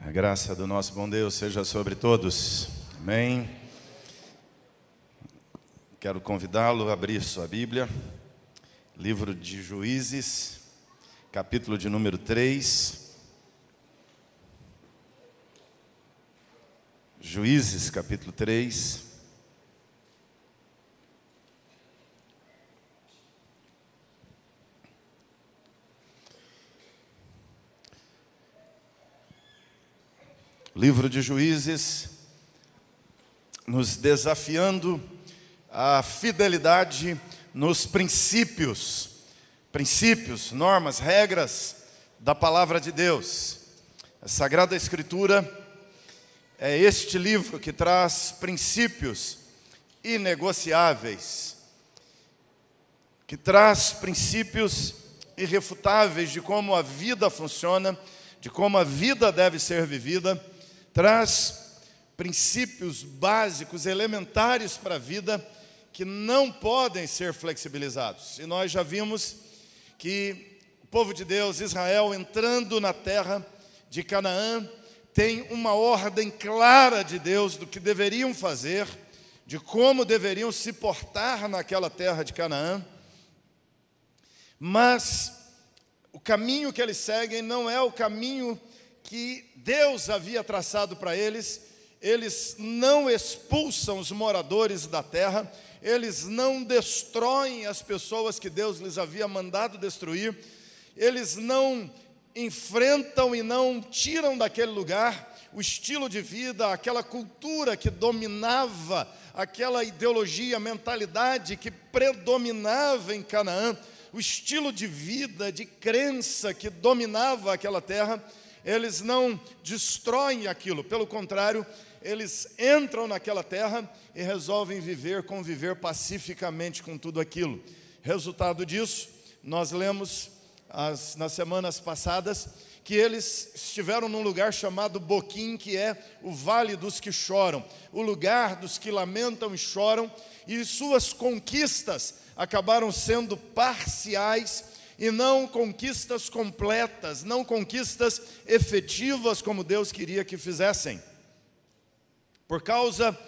A graça do nosso bom Deus seja sobre todos. Amém. Quero convidá-lo a abrir sua Bíblia. Livro de Juízes, capítulo de número 3. Juízes, capítulo 3. Livro de Juízes, nos desafiando a fidelidade nos princípios, normas, regras da palavra de Deus. A Sagrada Escritura é este livro que traz princípios inegociáveis, que traz princípios irrefutáveis de como a vida funciona, de como a vida deve ser vivida. Traz princípios básicos, elementares para a vida, que não podem ser flexibilizados. E nós já vimos que o povo de Deus, Israel, entrando na terra de Canaã, tem uma ordem clara de Deus do que deveriam fazer, de como deveriam se portar naquela terra de Canaã. Mas o caminho que eles seguem não é o caminho que Deus havia traçado para eles. Eles não expulsam os moradores da terra, eles não destroem as pessoas que Deus lhes havia mandado destruir, eles não enfrentam e não tiram daquele lugar o estilo de vida, aquela cultura que dominava, aquela ideologia, mentalidade que predominava em Canaã, o estilo de vida, de crença que dominava aquela terra. Eles não destroem aquilo, pelo contrário, eles entram naquela terra e resolvem conviver pacificamente com tudo aquilo. Resultado disso, nós lemos nas semanas passadas que eles estiveram num lugar chamado Boquim, que é o Vale dos que choram, o lugar dos que lamentam e choram, e suas conquistas acabaram sendo parciais, e não conquistas completas, não conquistas efetivas como Deus queria que fizessem. Por causa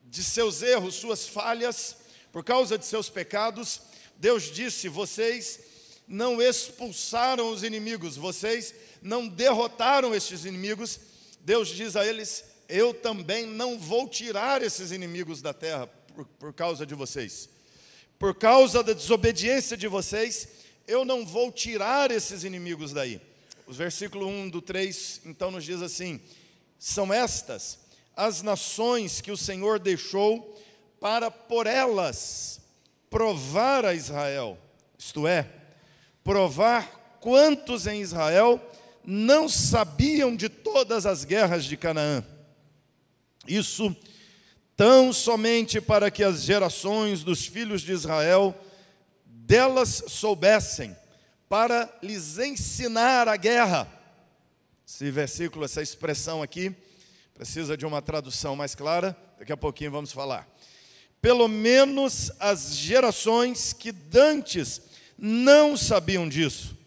de seus erros, suas falhas, por causa de seus pecados, Deus disse: vocês não expulsaram os inimigos, vocês não derrotaram estes inimigos. Deus diz a eles: eu também não vou tirar esses inimigos da terra por causa de vocês. Por causa da desobediência de vocês, eu não vou tirar esses inimigos daí. O versículo 1 do 3, então, nos diz assim: são estas as nações que o Senhor deixou para por elas provar a Israel, isto é, provar quantos em Israel não sabiam de todas as guerras de Canaã. Isso tão somente para que as gerações dos filhos de Israel delas soubessem, para lhes ensinar a guerra. Esse versículo, essa expressão aqui, precisa de uma tradução mais clara, daqui a pouquinho vamos falar. Pelo menos as gerações que dantes não sabiam disso.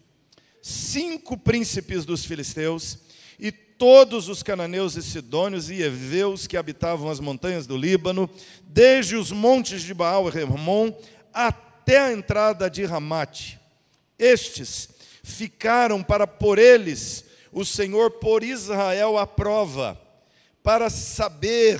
5 príncipes dos filisteus e todos os cananeus e sidônios e heveus que habitavam as montanhas do Líbano, desde os montes de Baal e Hermon até a entrada de Ramate. Estes ficaram para por eles o Senhor por Israel à prova, para saber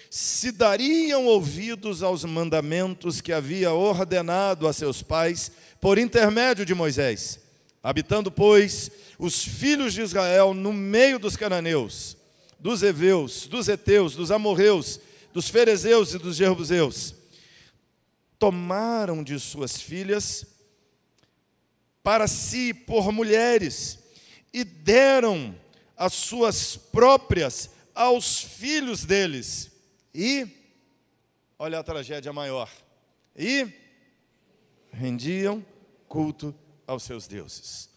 se dariam ouvidos aos mandamentos que havia ordenado a seus pais por intermédio de Moisés. Habitando, pois, os filhos de Israel no meio dos cananeus, dos heveus, dos heteus, dos amorreus, dos ferezeus e dos jebuseus, tomaram de suas filhas para si por mulheres e deram as suas próprias aos filhos deles. E, olha a tragédia maior, e rendiam culto aos seus deuses.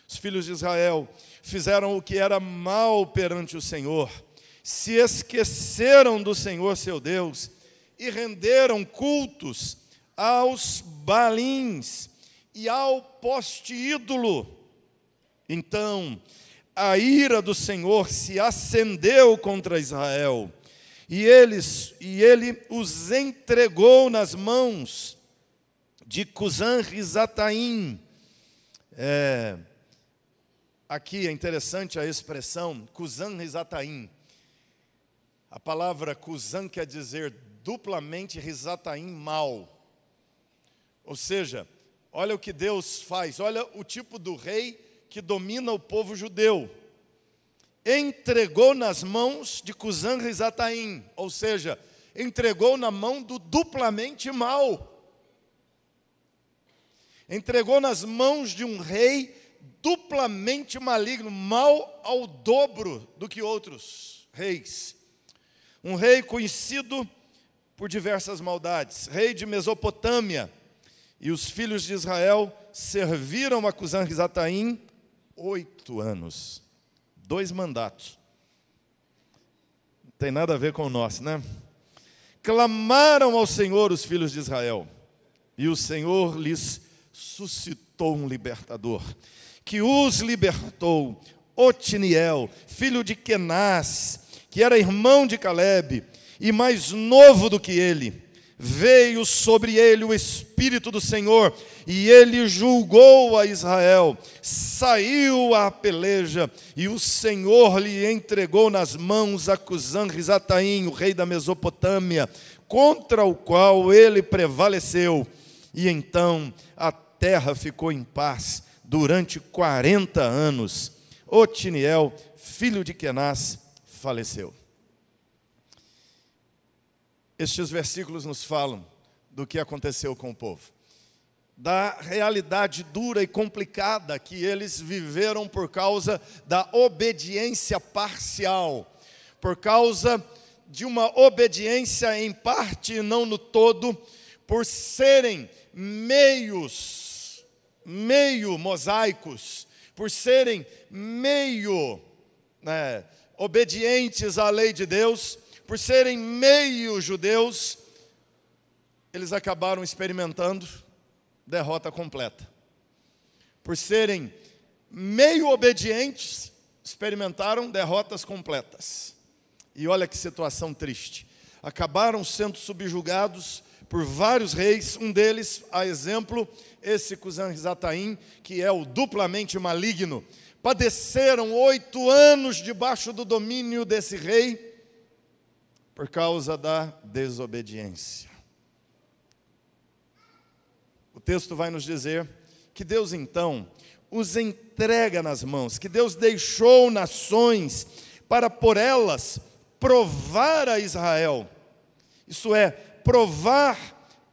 Os filhos de Israel fizeram o que era mal perante o Senhor, se esqueceram do Senhor seu Deus e renderam cultos aos Baalins e ao poste ídolo. Então a ira do Senhor se acendeu contra Israel, e ele os entregou nas mãos de Cusã-Risataim. Aqui é interessante a expressão Cusã-Risataim. A palavra Cusã quer dizer duplamente Risataim, mal. Ou seja, olha o que Deus faz, olha o tipo do rei que domina o povo judeu. Entregou nas mãos de Cusã-Risataim, ou seja, entregou na mão do duplamente mal. Entregou nas mãos de um rei duplamente maligno, mal ao dobro do que outros reis. Um rei conhecido por diversas maldades, rei de Mesopotâmia. E os filhos de Israel serviram a Cusã-Risataim 8 anos. 2 mandatos. Não tem nada a ver com o nosso, né? Clamaram ao Senhor os filhos de Israel, e o Senhor lhes suscitou um libertador, que os libertou, Otiniel, filho de Kenaz, que era irmão de Calebe, e mais novo do que ele. Veio sobre ele o Espírito do Senhor, e ele julgou a Israel, saiu à peleja, e o Senhor lhe entregou nas mãos a Cusã-Risataim, o rei da Mesopotâmia, contra o qual ele prevaleceu. E então a terra ficou em paz durante 40 anos. Otiniel, filho de Kenaz, faleceu. Estes versículos nos falam do que aconteceu com o povo, da realidade dura e complicada que eles viveram por causa da obediência parcial, por causa de uma obediência em parte e não no todo, por serem meio mosaicos, por serem meio obedientes à lei de Deus, por serem meio judeus, eles acabaram experimentando derrota completa. Por serem meio obedientes, experimentaram derrotas completas. E olha que situação triste. Acabaram sendo subjugados por vários reis, um deles, a exemplo, esse Cusã-Risataim, que é o duplamente maligno. Padeceram 8 anos debaixo do domínio desse rei, por causa da desobediência. O texto vai nos dizer que Deus então os entrega nas mãos, que Deus deixou nações para por elas provar a Israel. Isso é, provar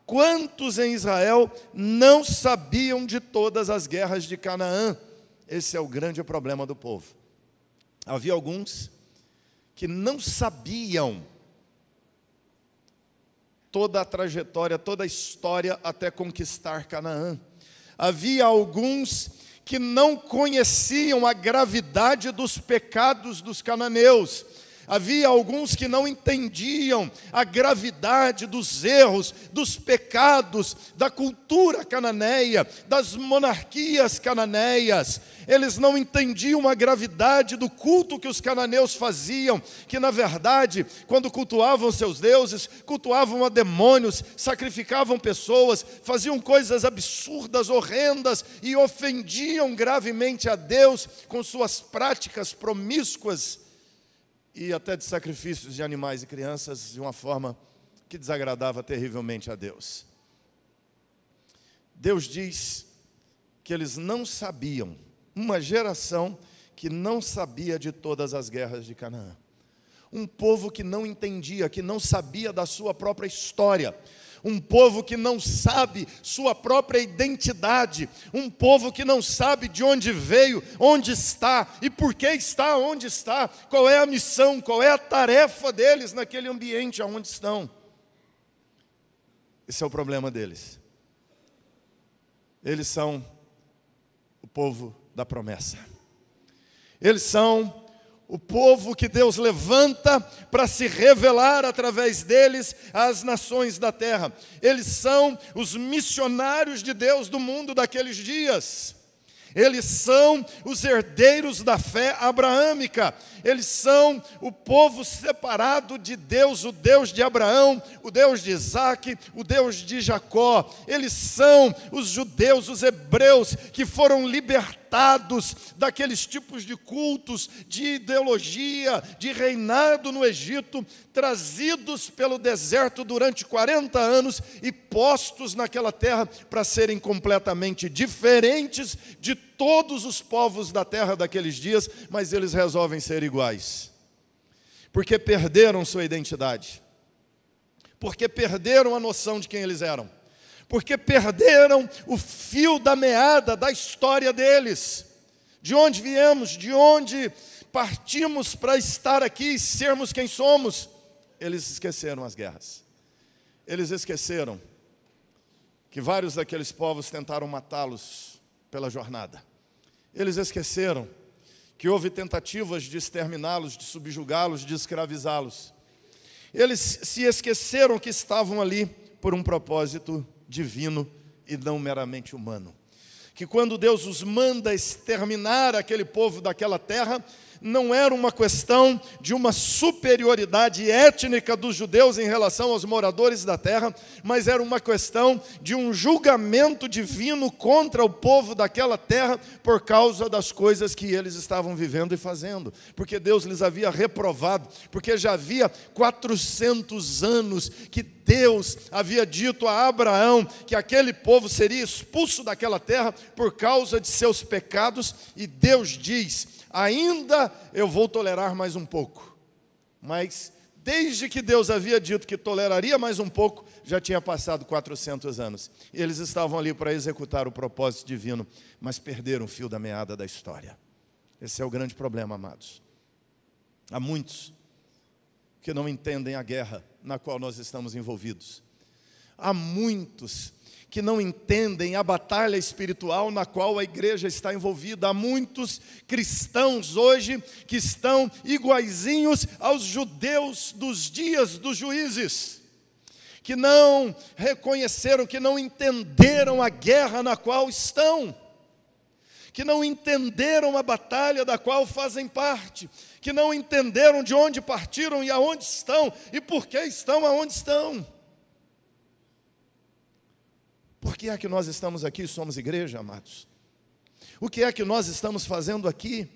quantos em Israel não sabiam de todas as guerras de Canaã. Esse é o grande problema do povo. Havia alguns que não sabiam toda a trajetória, toda a história até conquistar Canaã. Havia alguns que não conheciam a gravidade dos pecados dos cananeus. Havia alguns que não entendiam a gravidade dos erros, dos pecados, da cultura cananeia, das monarquias cananeias. Eles não entendiam a gravidade do culto que os cananeus faziam, que na verdade, quando cultuavam seus deuses, cultuavam a demônios, sacrificavam pessoas, faziam coisas absurdas, horrendas e ofendiam gravemente a Deus com suas práticas promíscuas e até de sacrifícios de animais e crianças, de uma forma que desagradava terrivelmente a Deus. Deus diz que eles não sabiam, uma geração que não sabia de todas as guerras de Canaã. Um povo que não entendia, que não sabia da sua própria história. Um povo que não sabe sua própria identidade, um povo que não sabe de onde veio, onde está e por que está onde está, qual é a missão, qual é a tarefa deles naquele ambiente onde estão. Esse é o problema deles. Eles são o povo da promessa. Eles são o povo que Deus levanta para se revelar através deles às nações da terra. Eles são os missionários de Deus do mundo daqueles dias. Eles são os herdeiros da fé abraâmica. Eles são o povo separado de Deus, o Deus de Abraão, o Deus de Isaac, o Deus de Jacó. Eles são os judeus, os hebreus, que foram libertados daqueles tipos de cultos, de ideologia, de reinado no Egito, trazidos pelo deserto durante 40 anos e postos naquela terra para serem completamente diferentes de todos os povos da terra daqueles dias, mas eles resolvem ser iguais, porque perderam sua identidade, porque perderam a noção de quem eles eram, porque perderam o fio da meada da história deles, de onde viemos, de onde partimos para estar aqui e sermos quem somos. Eles esqueceram as guerras, eles esqueceram que vários daqueles povos tentaram matá-los pela jornada. Eles esqueceram que houve tentativas de exterminá-los, de subjugá-los, de escravizá-los. Eles se esqueceram que estavam ali por um propósito divino e não meramente humano. Que quando Deus os manda exterminar aquele povo daquela terra, não era uma questão de uma superioridade étnica dos judeus em relação aos moradores da terra, mas era uma questão de um julgamento divino contra o povo daquela terra por causa das coisas que eles estavam vivendo e fazendo, porque Deus lhes havia reprovado, porque já havia 400 anos que Deus havia dito a Abraão que aquele povo seria expulso daquela terra por causa de seus pecados, e Deus diz: ainda eu vou tolerar mais um pouco. Mas desde que Deus havia dito que toleraria mais um pouco, já tinha passado 400 anos. Eles estavam ali para executar o propósito divino, mas perderam o fio da meada da história. Esse é o grande problema, amados. Há muitos que não entendem a guerra na qual nós estamos envolvidos. Há muitos que não entendem a batalha espiritual na qual a igreja está envolvida. Há muitos cristãos hoje que estão iguaizinhos aos judeus dos dias dos juízes, que não reconheceram, que não entenderam a guerra na qual estão, que não entenderam a batalha da qual fazem parte, que não entenderam de onde partiram e aonde estão, e por que estão aonde estão. Por que é que nós estamos aqui e somos igreja, amados? O que é que nós estamos fazendo aqui?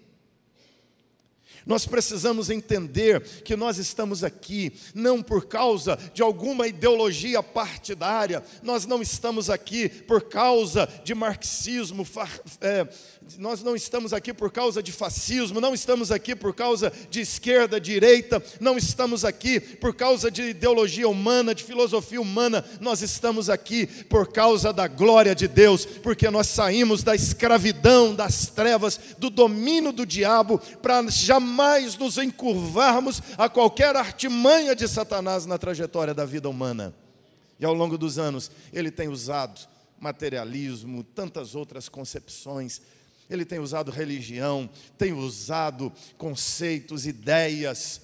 Nós precisamos entender que nós estamos aqui não por causa de alguma ideologia partidária, nós não estamos aqui por causa de marxismo, nós não estamos aqui por causa de fascismo, não estamos aqui por causa de esquerda, direita, não estamos aqui por causa de ideologia humana, de filosofia humana, nós estamos aqui por causa da glória de Deus, porque nós saímos da escravidão, das trevas, do domínio do diabo, para jamais nos encurvarmos a qualquer artimanha de Satanás na trajetória da vida humana. E ao longo dos anos, ele tem usado materialismo, tantas outras concepções, ele tem usado religião, tem usado conceitos, ideias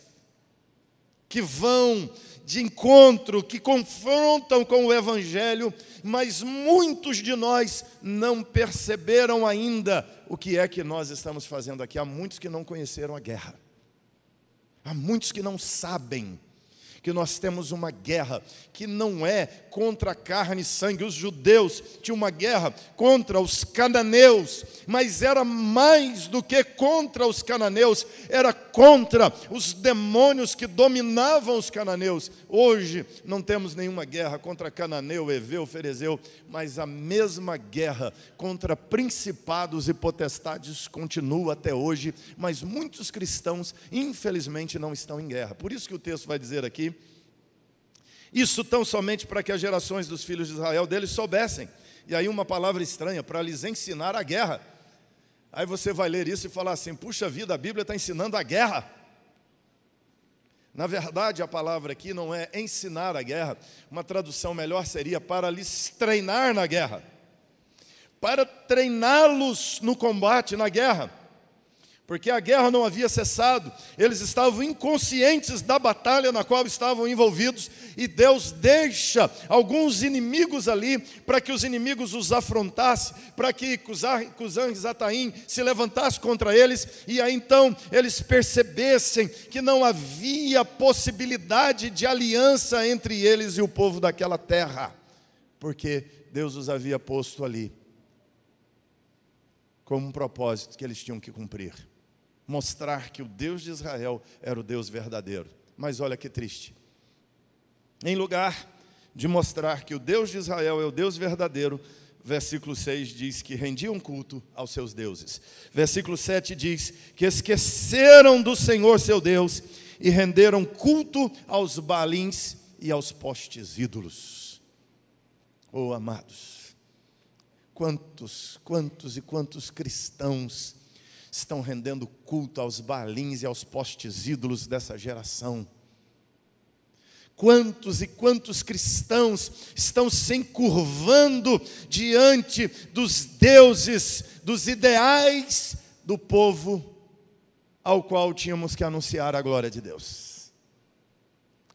que vão de encontro, que confrontam com o Evangelho, mas muitos de nós não perceberam ainda o que é que nós estamos fazendo aqui. Há muitos que não conheceram a guerra, há muitos que não sabem que nós temos uma guerra que não é contra carne e sangue. Os judeus tinham uma guerra contra os cananeus, mas era mais do que contra os cananeus, era contra os demônios que dominavam os cananeus. Hoje não temos nenhuma guerra contra cananeu, heveu, ferezeu, mas a mesma guerra contra principados e potestades continua até hoje, mas muitos cristãos infelizmente não estão em guerra. Por isso que o texto vai dizer aqui: isso tão somente para que as gerações dos filhos de Israel deles soubessem. E aí uma palavra estranha, para lhes ensinar a guerra. Aí você vai ler isso e falar assim: puxa vida, a Bíblia está ensinando a guerra. Na verdade, a palavra aqui não é ensinar a guerra. Uma tradução melhor seria para lhes treinar na guerra, para treiná-los no combate, na guerra. porque a guerra não havia cessado, eles estavam inconscientes da batalha na qual estavam envolvidos, e Deus deixa alguns inimigos ali, para que os inimigos os afrontassem, para que Cusã-Risataim se levantasse contra eles, e aí então eles percebessem que não havia possibilidade de aliança entre eles e o povo daquela terra, porque Deus os havia posto ali, como um propósito que eles tinham que cumprir. Mostrar que o Deus de Israel era o Deus verdadeiro. Mas olha que triste. Em lugar de mostrar que o Deus de Israel é o Deus verdadeiro, versículo 6 diz que rendiam culto aos seus deuses. Versículo 7 diz que esqueceram do Senhor seu Deus e renderam culto aos Baalins e aos postes ídolos. Oh, amados, quantos e quantos cristãos estão rendendo culto aos Baalins e aos postes ídolos dessa geração. Quantos e quantos cristãos estão se encurvando diante dos deuses, dos ideais do povo ao qual tínhamos que anunciar a glória de Deus.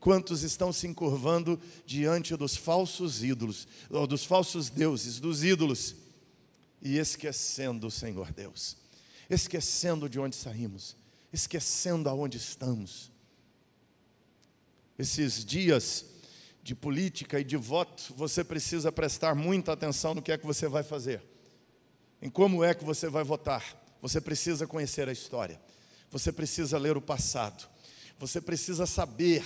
Quantos estão se encurvando diante dos falsos ídolos, ou dos falsos deuses, dos ídolos, e esquecendo o Senhor Deus. Esquecendo de onde saímos, esquecendo aonde estamos. Esses dias de política e de voto, você precisa prestar muita atenção no que é que você vai fazer, em como é que você vai votar. Você precisa conhecer a história, você precisa ler o passado, você precisa saber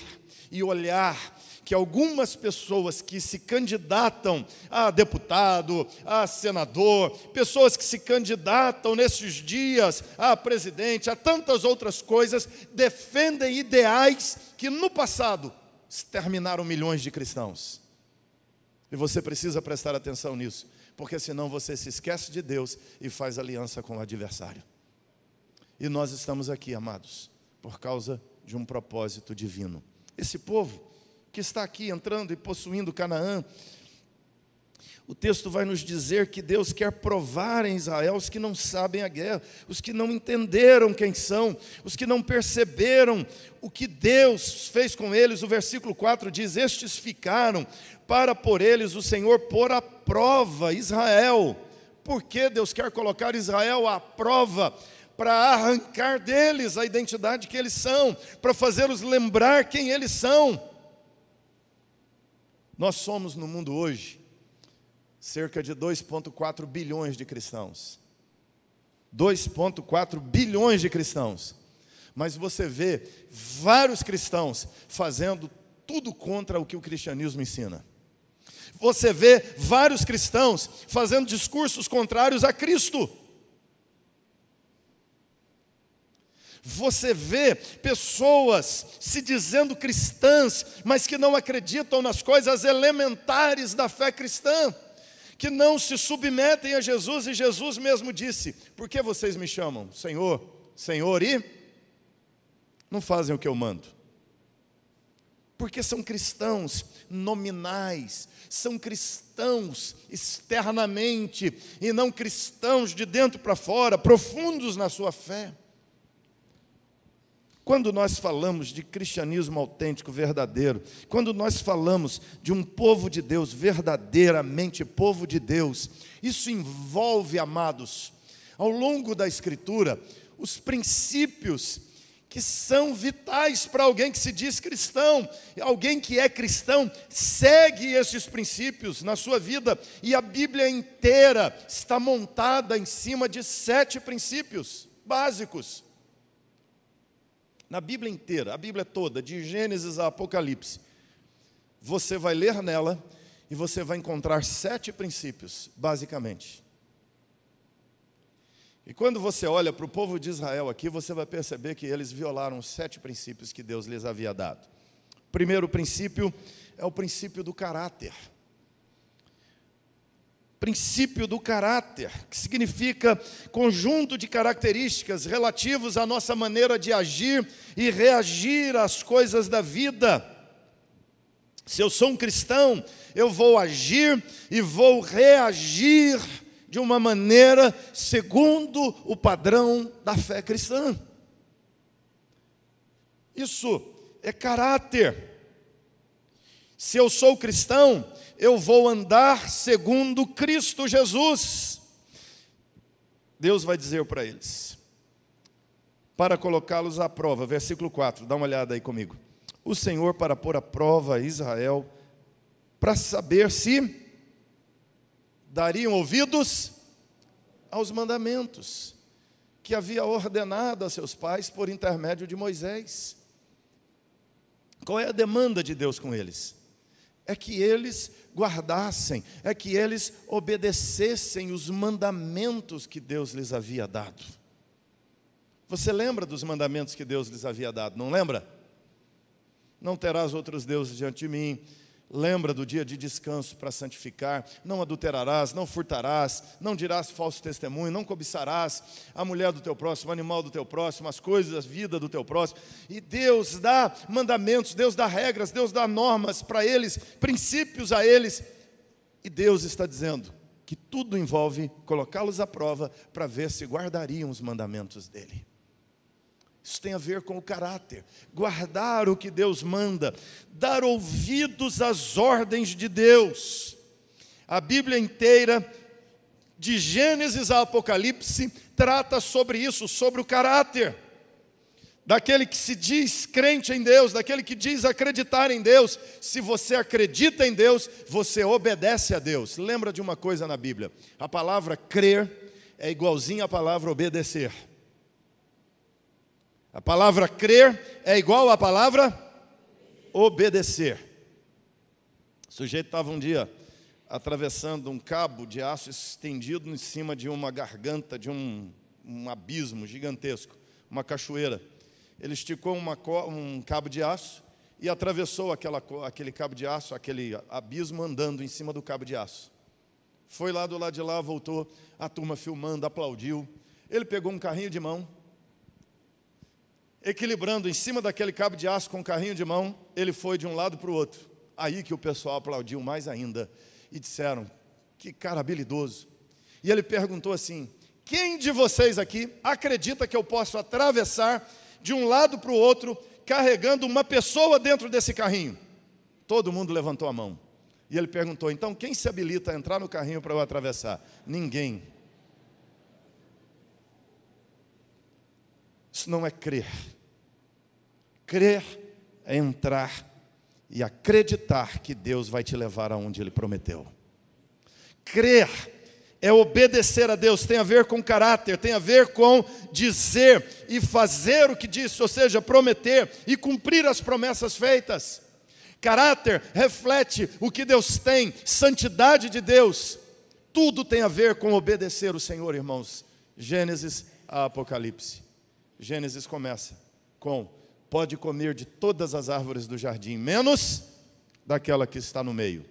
e olhar que algumas pessoas que se candidatam a deputado, a senador, pessoas que se candidatam nesses dias a presidente, a tantas outras coisas, defendem ideais que no passado exterminaram milhões de cristãos. E você precisa prestar atenção nisso, porque senão você se esquece de Deus e faz aliança com o adversário. E nós estamos aqui, amados, por causa de um propósito divino. Esse povo que está aqui entrando e possuindo Canaã, o texto vai nos dizer que Deus quer provar em Israel os que não sabem a guerra, os que não entenderam quem são, os que não perceberam o que Deus fez com eles. O versículo 4 diz: estes ficaram para por eles o Senhor pôr à prova Israel. Por que Deus quer colocar Israel à prova? Para arrancar deles a identidade que eles são, para fazê-los lembrar quem eles são. Nós somos no mundo hoje cerca de 2,4 bilhões de cristãos. 2,4 bilhões de cristãos. Mas você vê vários cristãos fazendo tudo contra o que o cristianismo ensina. Você vê vários cristãos fazendo discursos contrários a Cristo. Você vê pessoas se dizendo cristãs, mas que não acreditam nas coisas elementares da fé cristã, que não se submetem a Jesus, e Jesus mesmo disse: por que vocês me chamam Senhor, Senhor, e não fazem o que eu mando? Porque são cristãos nominais, são cristãos externamente, e não cristãos de dentro para fora, profundos na sua fé. Quando nós falamos de cristianismo autêntico, verdadeiro, quando nós falamos de um povo de Deus, verdadeiramente povo de Deus, isso envolve, amados, ao longo da Escritura, os princípios que são vitais para alguém que se diz cristão. Alguém que é cristão segue esses princípios na sua vida, e a Bíblia inteira está montada em cima de 7 princípios básicos. Na Bíblia inteira, a Bíblia toda, de Gênesis a Apocalipse, você vai ler nela e você vai encontrar 7 princípios, basicamente. E quando você olha para o povo de Israel aqui, você vai perceber que eles violaram os 7 princípios que Deus lhes havia dado. O primeiro princípio é o princípio do caráter. Princípio do caráter, que significa conjunto de características relativos à nossa maneira de agir e reagir às coisas da vida. Se eu sou um cristão, eu vou agir e vou reagir de uma maneira segundo o padrão da fé cristã. Isso é caráter. Se eu sou cristão, eu vou andar segundo Cristo Jesus. Deus vai dizer para eles, para colocá-los à prova, versículo 4, dá uma olhada aí comigo. O Senhor para pôr à prova Israel, para saber se dariam ouvidos aos mandamentos que havia ordenado a seus pais por intermédio de Moisés. Qual é a demanda de Deus com eles? É que eles guardassem, é que eles obedecessem os mandamentos que Deus lhes havia dado. Você lembra dos mandamentos que Deus lhes havia dado, não lembra? Não terás outros deuses diante de mim. Lembra do dia de descanso para santificar. Não adulterarás, não furtarás, não dirás falso testemunho, não cobiçarás a mulher do teu próximo, o animal do teu próximo, as coisas, a vida do teu próximo. E Deus dá mandamentos, Deus dá regras, Deus dá normas para eles, princípios a eles. E Deus está dizendo que tudo envolve colocá-los à prova para ver se guardariam os mandamentos dele. Isso tem a ver com o caráter, guardar o que Deus manda, dar ouvidos às ordens de Deus. A Bíblia inteira, de Gênesis a Apocalipse, trata sobre isso, sobre o caráter. Daquele que se diz crente em Deus, daquele que diz acreditar em Deus. Se você acredita em Deus, você obedece a Deus. Lembra de uma coisa na Bíblia, a palavra crer é igualzinha à palavra obedecer. A palavra crer é igual à palavra obedecer. O sujeito estava um dia atravessando um cabo de aço estendido em cima de uma garganta, de um abismo gigantesco, uma cachoeira. Ele esticou um cabo de aço e atravessou aquele cabo de aço, aquele abismo, andando em cima do cabo de aço. Foi lá do lado de lá, voltou, a turma filmando, aplaudiu. Ele pegou um carrinho de mão, equilibrando em cima daquele cabo de aço com o carrinho de mão, ele foi de um lado para o outro. Aí que o pessoal aplaudiu mais ainda e disseram, que cara habilidoso. E ele perguntou assim, quem de vocês aqui acredita que eu posso atravessar de um lado para o outro, carregando uma pessoa dentro desse carrinho? Todo mundo levantou a mão. E ele perguntou, então quem se habilita a entrar no carrinho para eu atravessar? Ninguém. Isso não é crer. Crer é entrar e acreditar que Deus vai te levar aonde Ele prometeu. Crer é obedecer a Deus, tem a ver com caráter, tem a ver com dizer e fazer o que disse, ou seja, prometer e cumprir as promessas feitas. Caráter reflete o que Deus tem, santidade de Deus. Tudo tem a ver com obedecer o Senhor, irmãos. Gênesis a Apocalipse. Gênesis começa com: pode comer de todas as árvores do jardim, menos daquela que está no meio.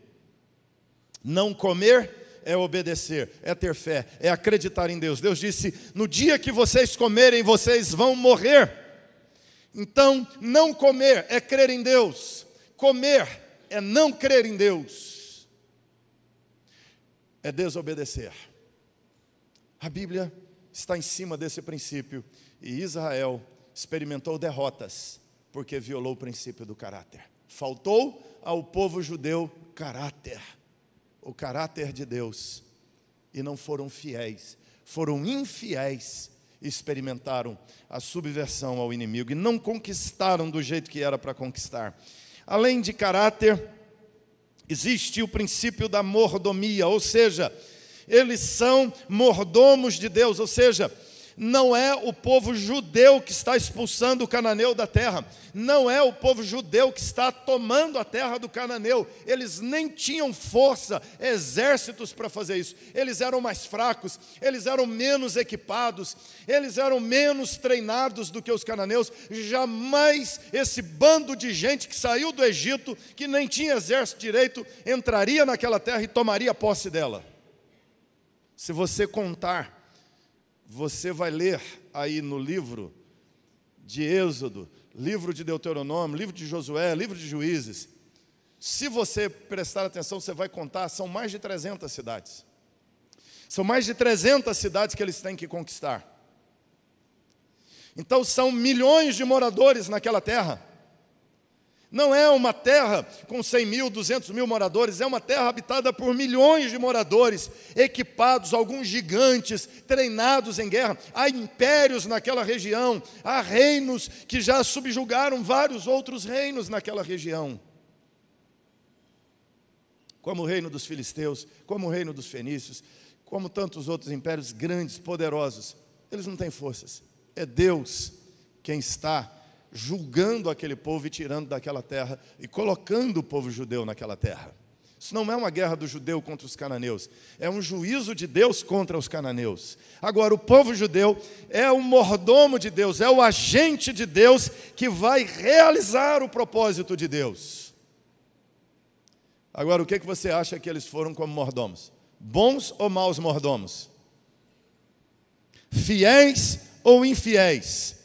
Não comer é obedecer, é ter fé, é acreditar em Deus. Deus disse, no dia que vocês comerem, vocês vão morrer. Então, não comer é crer em Deus. Comer é não crer em Deus. É desobedecer. A Bíblia está em cima desse princípio. E Israel experimentou derrotas, porque violou o princípio do caráter. Faltou ao povo judeu caráter, o caráter de Deus. E não foram fiéis, foram infiéis. Experimentaram a subversão ao inimigo e não conquistaram do jeito que era para conquistar. Além de caráter, existe o princípio da mordomia, ou seja, eles são mordomos de Deus, ou seja, não é o povo judeu que está expulsando o cananeu da terra, não é o povo judeu que está tomando a terra do cananeu, eles nem tinham força, exércitos para fazer isso, eles eram mais fracos, eles eram menos equipados, eles eram menos treinados do que os cananeus. Jamais esse bando de gente que saiu do Egito, que nem tinha exército direito, entraria naquela terra e tomaria posse dela. Se você contar, você vai ler aí no livro de Êxodo, livro de Deuteronômio, livro de Josué, livro de Juízes. Se você prestar atenção, você vai contar, são mais de 300 cidades. São mais de 300 cidades que eles têm que conquistar. Então são milhões de moradores naquela terra. Não é uma terra com 100 mil, 200 mil moradores, é uma terra habitada por milhões de moradores, equipados, alguns gigantes, treinados em guerra. Há impérios naquela região, há reinos que já subjugaram vários outros reinos naquela região. Como o reino dos filisteus, como o reino dos fenícios, como tantos outros impérios grandes, poderosos. Eles não têm forças. É Deus quem está julgando aquele povo e tirando daquela terra e colocando o povo judeu naquela terra. Isso não é uma guerra do judeu contra os cananeus, é um juízo de Deus contra os cananeus. Agora, o povo judeu é o mordomo de Deus, é o agente de Deus que vai realizar o propósito de Deus. Agora, o que você acha que eles foram como mordomos? Bons ou maus mordomos? Fiéis ou infiéis?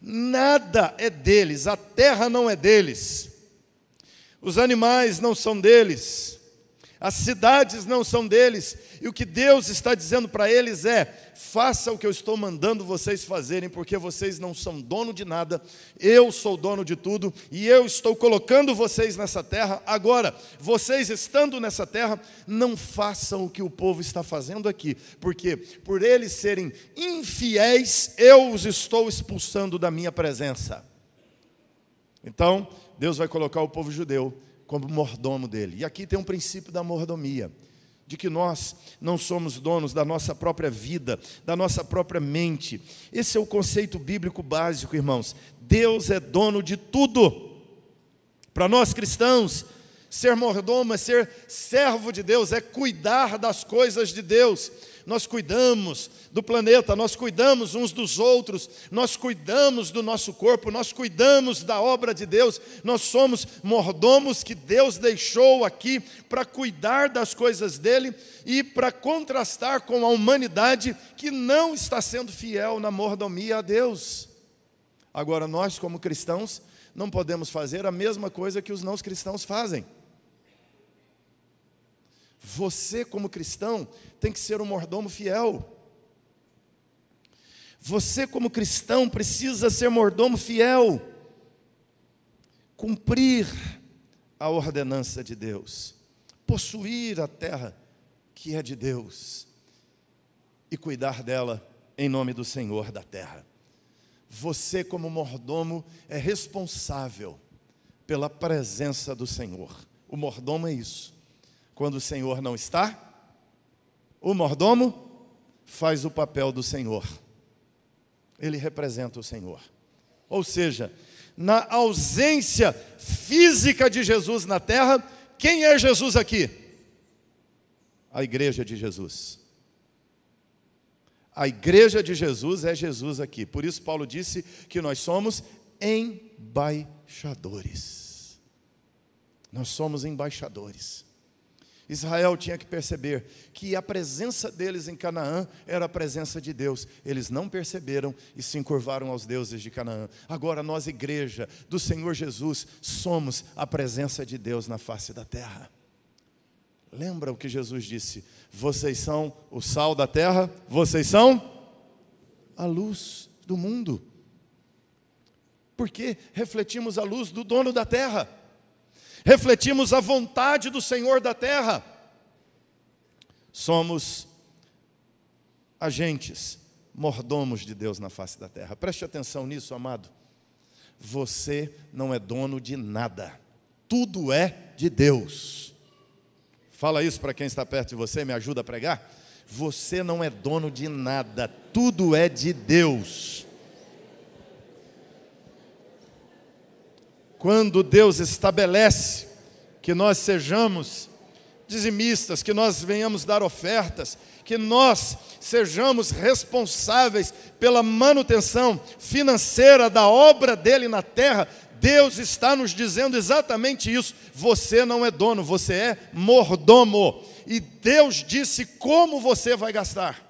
Nada é deles, a terra não é deles, os animais não são deles, as cidades não são deles, e o que Deus está dizendo para eles é: faça o que eu estou mandando vocês fazerem, porque vocês não são dono de nada, eu sou dono de tudo, e eu estou colocando vocês nessa terra. Agora, vocês estando nessa terra, não façam o que o povo está fazendo aqui, porque por eles serem infiéis, eu os estou expulsando da minha presença. Então, Deus vai colocar o povo judeu como mordomo dele. E aqui tem um princípio da mordomia, de que nós não somos donos da nossa própria vida, da nossa própria mente. Esse é o conceito bíblico básico, irmãos. Deus é dono de tudo. Para nós cristãos, ser mordomo é ser servo de Deus, é cuidar das coisas de Deus. Nós cuidamos do planeta, nós cuidamos uns dos outros, nós cuidamos do nosso corpo, nós cuidamos da obra de Deus. Nós somos mordomos que Deus deixou aqui para cuidar das coisas dele e para contrastar com a humanidade que não está sendo fiel na mordomia a Deus. Agora, nós como cristãos não podemos fazer a mesma coisa que os não cristãos fazem. Você, como cristão, tem que ser um mordomo fiel. Você, como cristão, precisa ser mordomo fiel. Cumprir a ordenança de Deus. Possuir a terra que é de Deus. E cuidar dela em nome do Senhor da terra. Você, como mordomo, é responsável pela presença do Senhor. O mordomo é isso. Quando o Senhor não está, o mordomo faz o papel do Senhor. Ele representa o Senhor. Ou seja, na ausência física de Jesus na terra, quem é Jesus aqui? A igreja de Jesus. A igreja de Jesus é Jesus aqui. Por isso Paulo disse que nós somos embaixadores. Nós somos embaixadores. Israel tinha que perceber que a presença deles em Canaã era a presença de Deus. Eles não perceberam e se encurvaram aos deuses de Canaã. Agora nós, igreja do Senhor Jesus, somos a presença de Deus na face da terra. Lembra o que Jesus disse? Vocês são o sal da terra, vocês são a luz do mundo. Porque refletimos a luz do dono da terra. Refletimos a vontade do Senhor da terra. Somos agentes, mordomos de Deus na face da terra. Preste atenção nisso, amado. Você não é dono de nada. Tudo é de Deus. Fala isso para quem está perto de você, me ajuda a pregar. Você não é dono de nada. Tudo é de Deus. Quando Deus estabelece que nós sejamos dizimistas, que nós venhamos dar ofertas, que nós sejamos responsáveis pela manutenção financeira da obra dele na terra, Deus está nos dizendo exatamente isso. Você não é dono, você é mordomo. E Deus disse como você vai gastar.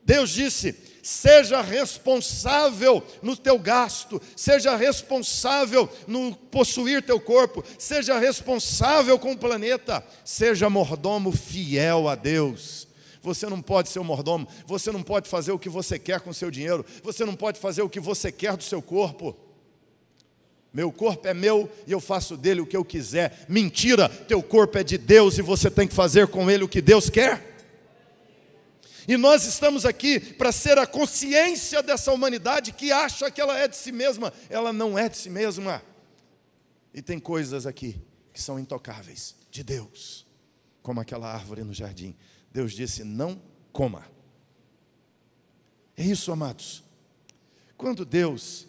Deus disse: Seja responsável no teu gasto, seja responsável no possuir teu corpo, seja responsável com o planeta, seja mordomo fiel a Deus. Você não pode ser um mordomo, você não pode fazer o que você quer com o seu dinheiro, você não pode fazer o que você quer do seu corpo. Meu corpo é meu e eu faço dele o que eu quiser. Mentira, teu corpo é de Deus e você tem que fazer com ele o que Deus quer. E nós estamos aqui para ser a consciência dessa humanidade que acha que ela é de si mesma. Ela não é de si mesma. E tem coisas aqui que são intocáveis de Deus, como aquela árvore no jardim. Deus disse: não coma. É isso, amados. Quando Deus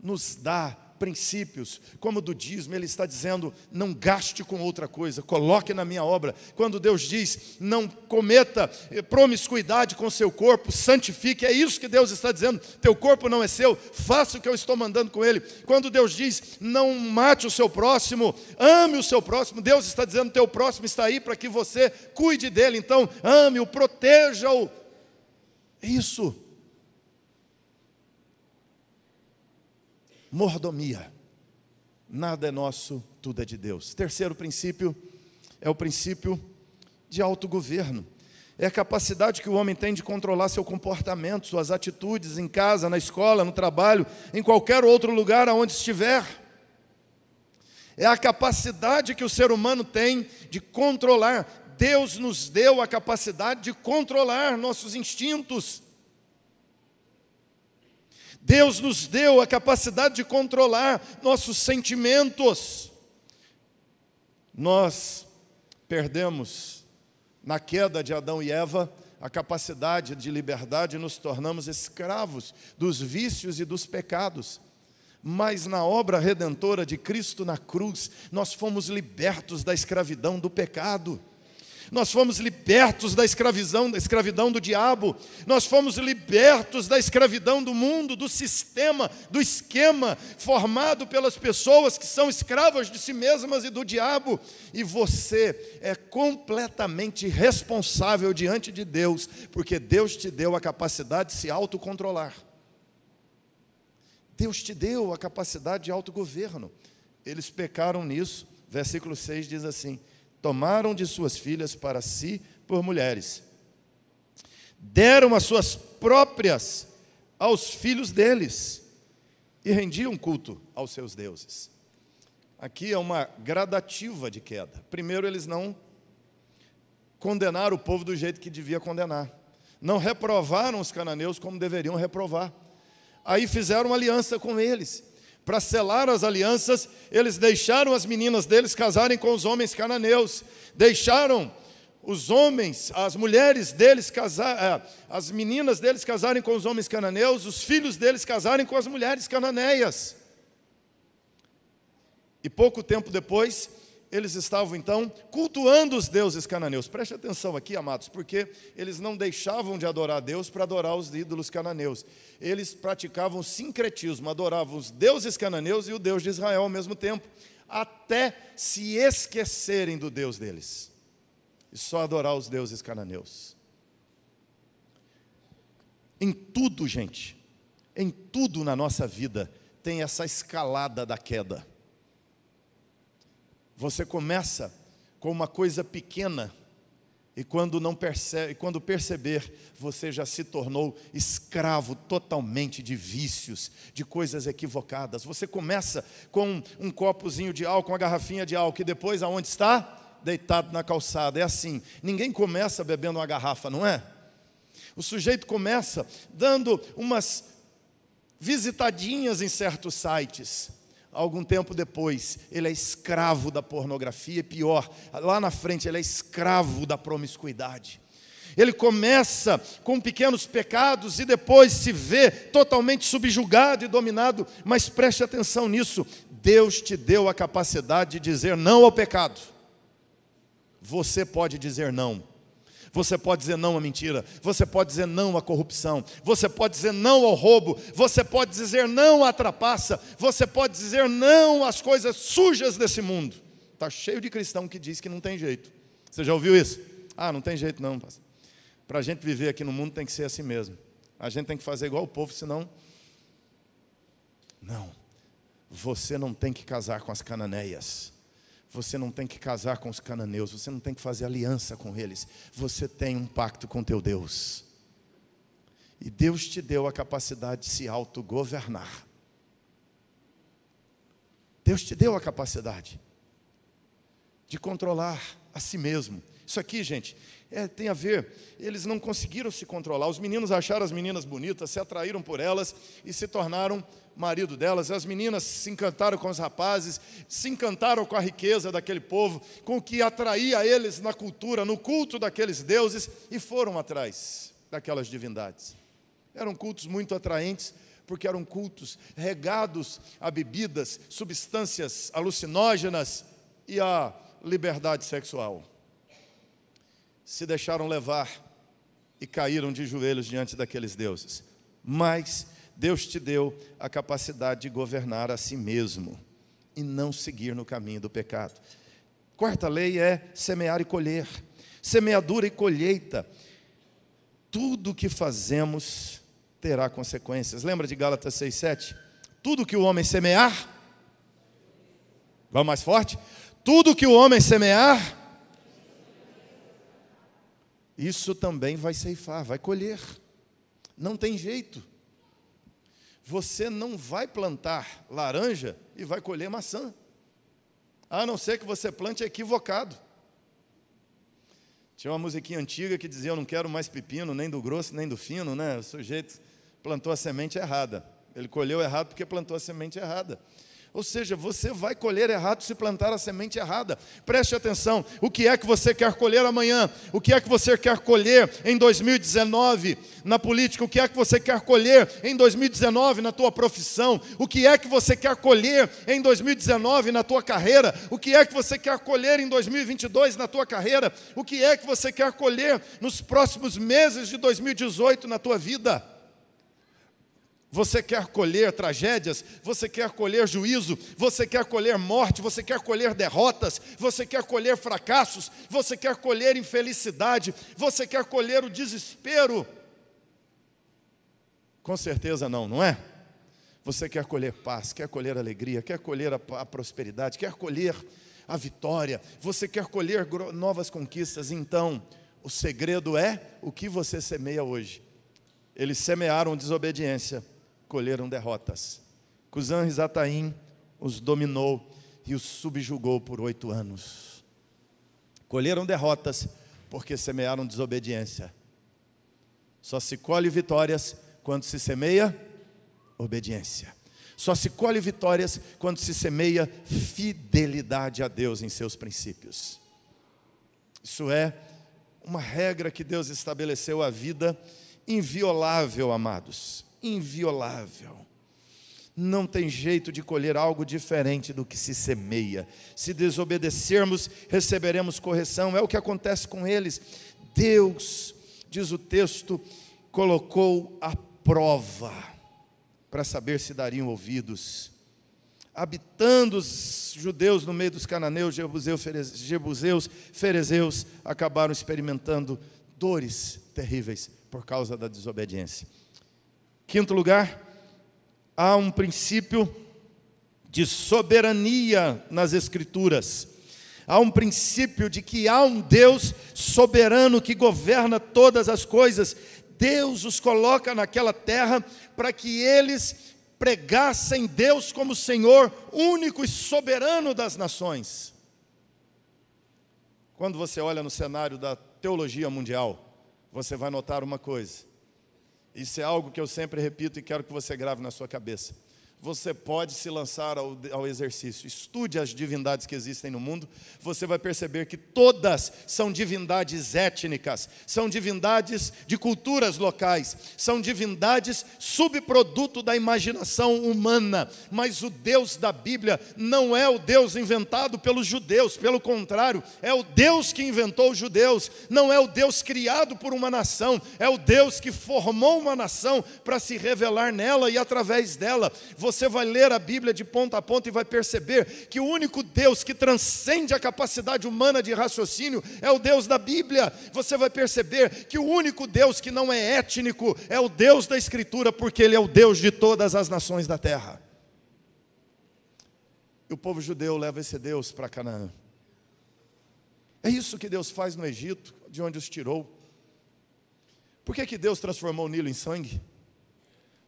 nos dá princípios, como o do dízimo, Ele está dizendo: não gaste com outra coisa, coloque na minha obra. Quando Deus diz: não cometa promiscuidade com seu corpo, santifique, é isso que Deus está dizendo. Teu corpo não é seu, faça o que eu estou mandando com ele. Quando Deus diz: não mate o seu próximo, ame o seu próximo, Deus está dizendo: teu próximo está aí para que você cuide dele, então ame-o, proteja-o. Isso. Mordomia. Nada é nosso, tudo é de Deus. Terceiro princípio é o princípio de autogoverno. É a capacidade que o homem tem de controlar seu comportamento, suas atitudes em casa, na escola, no trabalho, em qualquer outro lugar aonde estiver. É a capacidade que o ser humano tem de controlar. Deus nos deu a capacidade de controlar nossos instintos. Deus nos deu a capacidade de controlar nossos sentimentos. Nós perdemos, na queda de Adão e Eva, a capacidade de liberdade e nos tornamos escravos dos vícios e dos pecados. Mas na obra redentora de Cristo na cruz, nós fomos libertos da escravidão do pecado. Nós fomos libertos da escravidão do diabo. Nós fomos libertos da escravidão do mundo, do sistema, do esquema formado pelas pessoas que são escravas de si mesmas e do diabo. E você é completamente responsável diante de Deus, porque Deus te deu a capacidade de se autocontrolar. Deus te deu a capacidade de autogoverno. Eles pecaram nisso. Versículo 6 diz assim: tomaram de suas filhas para si por mulheres, deram as suas próprias aos filhos deles e rendiam culto aos seus deuses. Aqui é uma gradativa de queda. Primeiro, eles não condenaram o povo do jeito que devia condenar, não reprovaram os cananeus como deveriam reprovar. Aí fizeram uma aliança com eles. Para selar as alianças, eles deixaram as meninas deles casarem com os homens cananeus, deixaram os homens, as mulheres deles as meninas deles casarem com os homens cananeus, os filhos deles casarem com as mulheres cananeias. E pouco tempo depois, eles estavam então cultuando os deuses cananeus. Preste atenção aqui, amados, porque eles não deixavam de adorar a Deus para adorar os ídolos cananeus. Eles praticavam sincretismo, adoravam os deuses cananeus e o Deus de Israel ao mesmo tempo, até se esquecerem do Deus deles e só adorar os deuses cananeus. Em tudo, gente, em tudo na nossa vida tem essa escalada da queda. Você começa com uma coisa pequena e quando perceber, você já se tornou escravo totalmente de vícios, de coisas equivocadas. Você começa com um copozinho de álcool, uma garrafinha de álcool, e depois aonde está? Deitado na calçada. É assim, ninguém começa bebendo uma garrafa, não é? O sujeito começa dando umas visitadinhas em certos sites. Algum tempo depois, ele é escravo da pornografia, e pior, lá na frente ele é escravo da promiscuidade. Ele começa com pequenos pecados e depois se vê totalmente subjugado e dominado. Mas preste atenção nisso, Deus te deu a capacidade de dizer não ao pecado. Você pode dizer não. Você pode dizer não à mentira, você pode dizer não à corrupção, você pode dizer não ao roubo, você pode dizer não à trapaça, você pode dizer não às coisas sujas desse mundo. Está cheio de cristão que diz que não tem jeito. Você já ouviu isso? Ah, não tem jeito não, pastor. Para a gente viver aqui no mundo tem que ser assim mesmo. A gente tem que fazer igual o povo, senão... Não. Você não tem que casar com as cananeias. Você não tem que casar com os cananeus. Você não tem que fazer aliança com eles. Você tem um pacto com teu Deus. E Deus te deu a capacidade de se autogovernar. Deus te deu a capacidade de controlar a si mesmo. Isso aqui, gente, tem a ver, eles não conseguiram se controlar. Os meninos acharam as meninas bonitas, se atraíram por elas e se tornaram marido delas. As meninas se encantaram com os rapazes, se encantaram com a riqueza daquele povo, com o que atraía eles na cultura, no culto daqueles deuses, e foram atrás daquelas divindades. Eram cultos muito atraentes, porque eram cultos regados a bebidas, substâncias alucinógenas e a liberdade sexual. Se deixaram levar e caíram de joelhos diante daqueles deuses. Mas Deus te deu a capacidade de governar a si mesmo e não seguir no caminho do pecado. Quarta lei é semear e colher. Semeadura e colheita. Tudo que fazemos terá consequências. Lembra de Gálatas 6:7? Tudo que o homem semear, vamos mais forte? Tudo que o homem semear, isso também vai ceifar, vai colher. Não tem jeito. Você não vai plantar laranja e vai colher maçã, a não ser que você plante equivocado. Tinha uma musiquinha antiga que dizia: eu não quero mais pepino, nem do grosso, nem do fino, né? O sujeito plantou a semente errada. Ele colheu errado porque plantou a semente errada. Ou seja, você vai colher errado se plantar a semente errada. Preste atenção, o que é que você quer colher amanhã? O que é que você quer colher em 2019 na política? O que é que você quer colher em 2019 na tua profissão? O que é que você quer colher em 2019 na tua carreira? O que é que você quer colher em 2022 na tua carreira? O que é que você quer colher nos próximos meses de 2018 na tua vida? Você quer colher tragédias, você quer colher juízo, você quer colher morte, você quer colher derrotas, você quer colher fracassos, você quer colher infelicidade, você quer colher o desespero? Com certeza não, não é? Você quer colher paz, quer colher alegria, quer colher a prosperidade, quer colher a vitória, você quer colher novas conquistas. Então, o segredo é o que você semeia hoje. Eles semearam desobediência, colheram derrotas. Cusã-Risataim os dominou e os subjugou por 8 anos. Colheram derrotas porque semearam desobediência. Só se colhe vitórias quando se semeia obediência. Só se colhe vitórias quando se semeia fidelidade a Deus em seus princípios. Isso é uma regra que Deus estabeleceu à vida, inviolável, amados. Inviolável. Não tem jeito de colher algo diferente do que se semeia. Se desobedecermos, receberemos correção. É o que acontece com eles. Deus, diz o texto, colocou a prova para saber se dariam ouvidos. Habitando os judeus no meio dos cananeus, jebuseus, ferezeus, acabaram experimentando dores terríveis por causa da desobediência. Quinto lugar, há um princípio de soberania nas Escrituras. Há um princípio de que há um Deus soberano que governa todas as coisas. Deus os coloca naquela terra para que eles pregassem Deus como Senhor único e soberano das nações. Quando você olha no cenário da teologia mundial, você vai notar uma coisa. Isso é algo que eu sempre repito e quero que você grave na sua cabeça. Você pode se lançar ao exercício. Estude as divindades que existem no mundo. Você vai perceber que todas são divindades étnicas, são divindades de culturas locais, são divindades subproduto da imaginação humana. Mas o Deus da Bíblia não é o Deus inventado pelos judeus, pelo contrário, é o Deus que inventou os judeus. Não é o Deus criado por uma nação, é o Deus que formou uma nação para se revelar nela e através dela. você vai ler a Bíblia de ponta a ponta e vai perceber que o único Deus que transcende a capacidade humana de raciocínio é o Deus da Bíblia. Você vai perceber que o único Deus que não é étnico é o Deus da Escritura, porque Ele é o Deus de todas as nações da terra. E o povo judeu leva esse Deus para Canaã. É isso que Deus faz no Egito, de onde os tirou. Por que Deus transformou o Nilo em sangue?